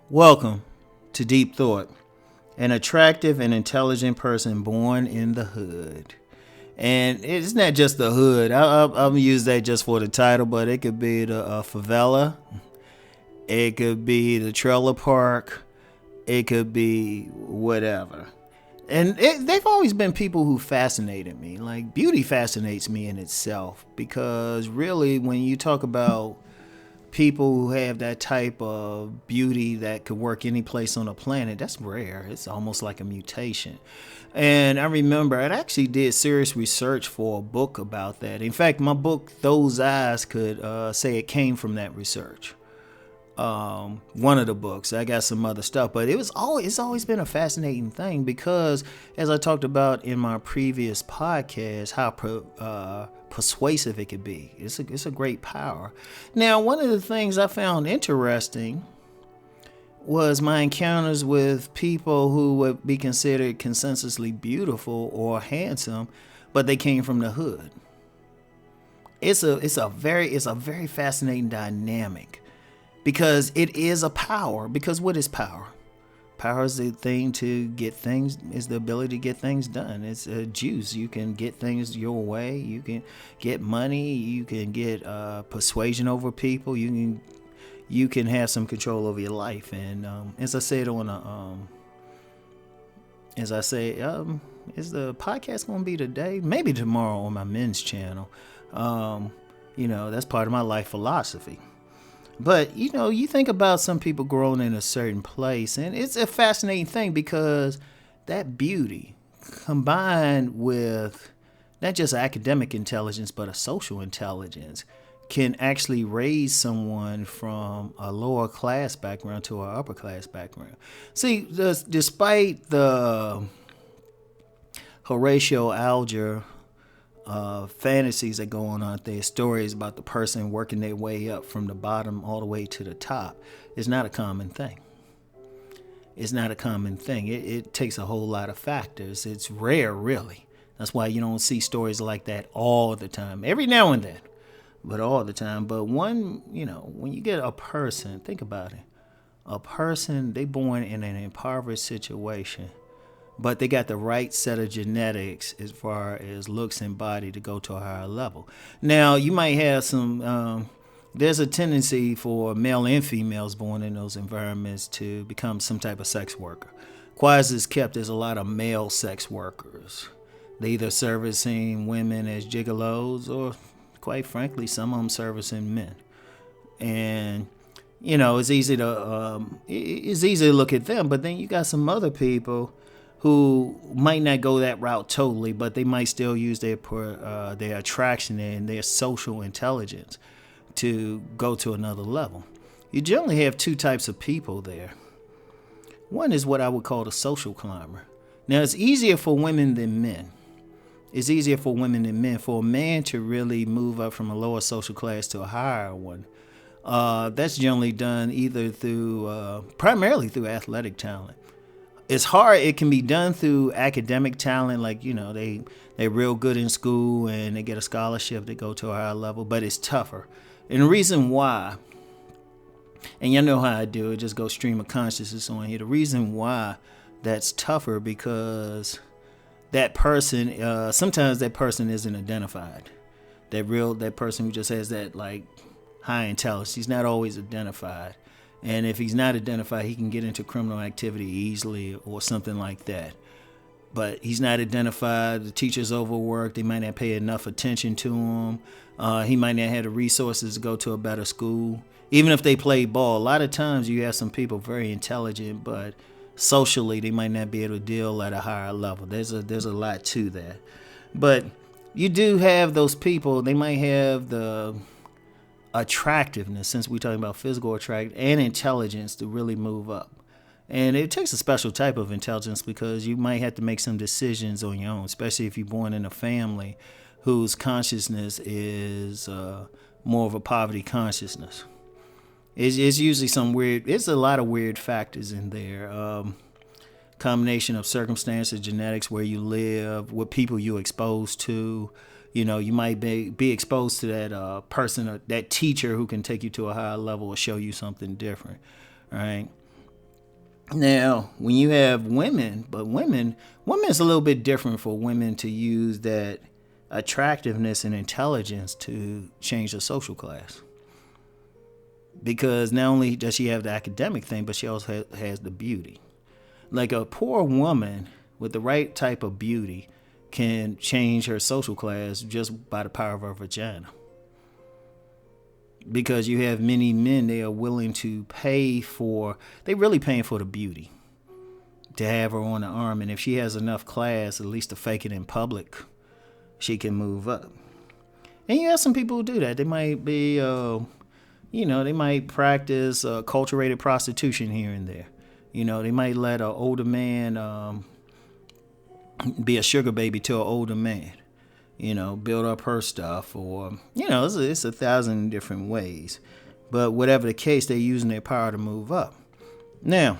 Welcome to Deep Thought, an attractive and intelligent person born in the hood. And it's not just the hood. I'm going to use that just for the title, but it could be the favela. It could be the trailer park. It could be whatever. And they've always been people who fascinated me. Like, beauty fascinates me in itself, because really when you talk about people who have that type of beauty that could work any place on the planet, that's rare. It's almost like a mutation. And I remember I actually did serious research for a book about that. In fact, my book, Those Eyes, could say it came from that research. One of the books. I got some other stuff, but it's always been a fascinating thing, because as I talked about in my previous podcast, how persuasive it could be. It's a great power. Now, one of the things I found interesting was my encounters with people who would be considered consensusly beautiful or handsome, but they came from the hood. It's a very fascinating dynamic, because it is a power. Because what is power? Power is the thing to get things, is the ability to get things done. It's a juice. You can get things your way. You can get money. You can get persuasion over people. You can have some control over your life. And as I said on is the podcast going to be today? Maybe tomorrow on my men's channel. That's part of my life philosophy. But, you think about some people growing in a certain place, and it's a fascinating thing, because that beauty combined with not just academic intelligence, but a social intelligence can actually raise someone from a lower class background to an upper class background. See, despite the Horatio Alger fantasies that go on out there, stories about the person working their way up from the bottom all the way to the top, is not a common thing. It's not a common thing. It takes a whole lot of factors. It's rare, really. That's why you don't see stories like that all the time. Every now and then, but all the time. But when you get a person, think about it. A person, they born in an impoverished situation, but they got the right set of genetics as far as looks and body to go to a higher level. Now, you might have some, there's a tendency for male and females born in those environments to become some type of sex worker. Quiet as it's kept, there's a lot of male sex workers. They either servicing women as gigolos, or quite frankly, some of them servicing men. And it's easy to look at them, but then you got some other people who might not go that route totally, but they might still use their attraction and their social intelligence to go to another level. You generally have two types of people there. One is what I would call the social climber. Now, it's easier for women than men. It's easier for women than men. For a man to really move up from a lower social class to a higher one, that's generally done either primarily through athletic talent. It's hard. It can be done through academic talent, like, they're real good in school and they get a scholarship, they go to a higher level, but it's tougher. And the reason why, and you know how I do it, just go stream of consciousness on here. The reason why that's tougher, because that person, sometimes that person isn't identified. That person who just has that like high intelligence, he's not always identified. And if he's not identified, he can get into criminal activity easily or something like that. But he's not identified. The teacher's overworked. They might not pay enough attention to him. He might not have the resources to go to a better school. Even if they play ball, a lot of times you have some people very intelligent, but socially they might not be able to deal at a higher level. There's a lot to that. But you do have those people. They might have the attractiveness, since we're talking about physical attract, and intelligence to really move up. And it takes a special type of intelligence, because you might have to make some decisions on your own, especially if you're born in a family whose consciousness is more of a poverty consciousness. It's usually some weird. It's a lot of weird factors in there. Combination of circumstances, genetics, where you live, what people you exposed to. You might be exposed to that person, or that teacher who can take you to a higher level or show you something different, right? Now, when you have women, but women is a little bit different for women to use that attractiveness and intelligence to change the social class. Because not only does she have the academic thing, but she also has the beauty. Like a poor woman with the right type of beauty can change her social class just by the power of her vagina. Because you have many men, they are willing to they really paying for the beauty. To have her on the arm. And if she has enough class, at least to fake it in public, she can move up. And you have some people who do that. They might be, they might practice culturated prostitution here and there. They might let an older man be a sugar baby to an older man. Build up her stuff, or, it's 1,000 different ways. But whatever the case, they're using their power to move up. Now,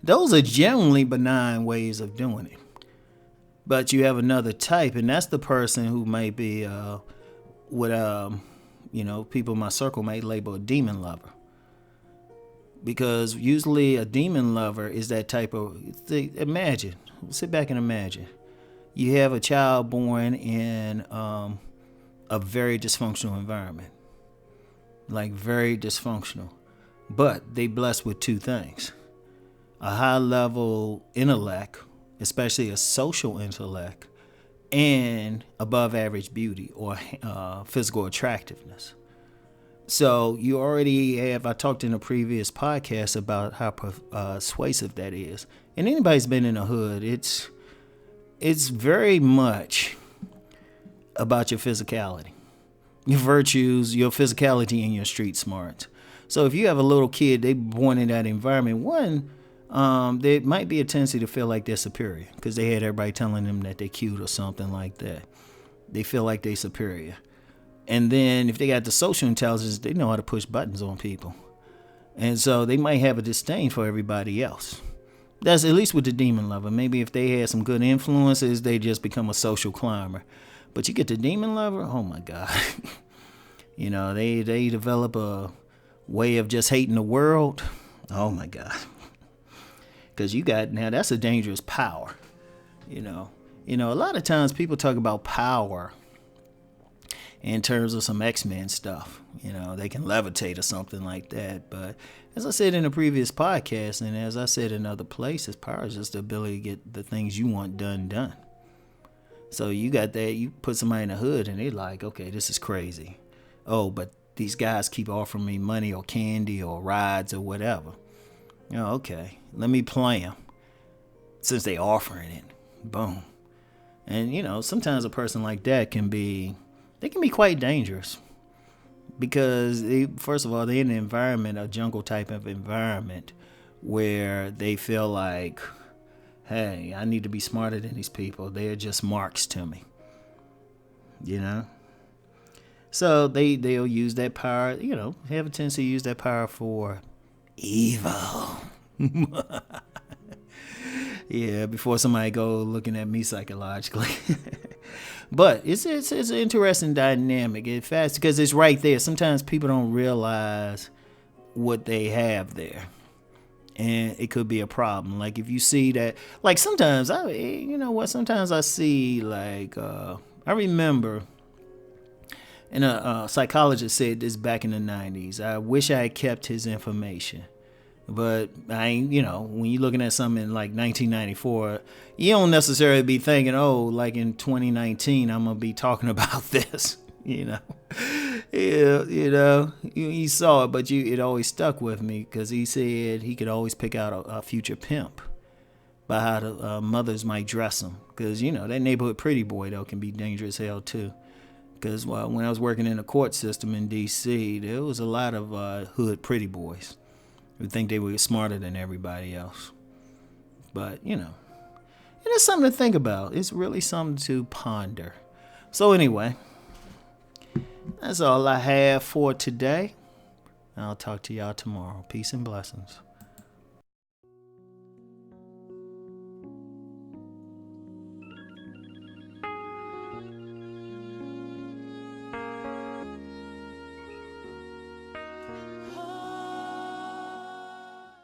those are generally benign ways of doing it. But you have another type, and that's the person who might be what people in my circle might label a demon lover. Because usually a demon lover is that type of, sit back and imagine. You have a child born in a very dysfunctional environment. Like very dysfunctional. But they blessed with two things. A high level intellect, especially a social intellect, and above average beauty or physical attractiveness. So you already have, I talked in a previous podcast about how persuasive that is. And anybody's been in the hood, it's very much about your physicality, your virtues, your physicality, and your street smarts. So if you have a little kid, they born in that environment, there might be a tendency to feel like they're superior because they had everybody telling them that they're cute or something like that. They feel like they're superior. And then if they got the social intelligence, they know how to push buttons on people. And so they might have a disdain for everybody else. That's at least with the demon lover. Maybe if they had some good influences, they just become a social climber. But you get the demon lover, oh my God. They develop a way of just hating the world. Oh my God. Because now that's a dangerous power. A lot of times people talk about power in terms of some X-Men stuff. They can levitate or something like that. But as I said in a previous podcast, and as I said in other places, power is just the ability to get the things you want done. So you got that, you put somebody in the hood and they're like, okay, this is crazy. Oh, but these guys keep offering me money or candy or rides or whatever. Okay, let me play them since they offering it. Boom. And, sometimes a person like that can be quite dangerous because first of all, they're in an environment, a jungle type of environment where they feel like, hey, I need to be smarter than these people. They're just marks to me, So they'll use that power, have a tendency to use that power for evil. Yeah, before somebody go looking at me psychologically. But it's an interesting dynamic. It's fast because it's right there. Sometimes people don't realize what they have there. And it could be a problem. Like if you see that, like sometimes sometimes I see like, I remember, and a psychologist said this back in the 90s. I wish I had kept his information. But when you're looking at something in like 1994, you don't necessarily be thinking, oh, like in 2019, I'm going to be talking about this, Yeah, you saw it, but it always stuck with me because he said he could always pick out a future pimp by how the mothers might dress them. Because, that neighborhood pretty boy, though, can be dangerous as hell, too. Because when I was working in the court system in D.C., there was a lot of hood pretty boys who think they were smarter than everybody else. But, it's something to think about. It's really something to ponder. So anyway, that's all I have for today. I'll talk to y'all tomorrow. Peace and blessings.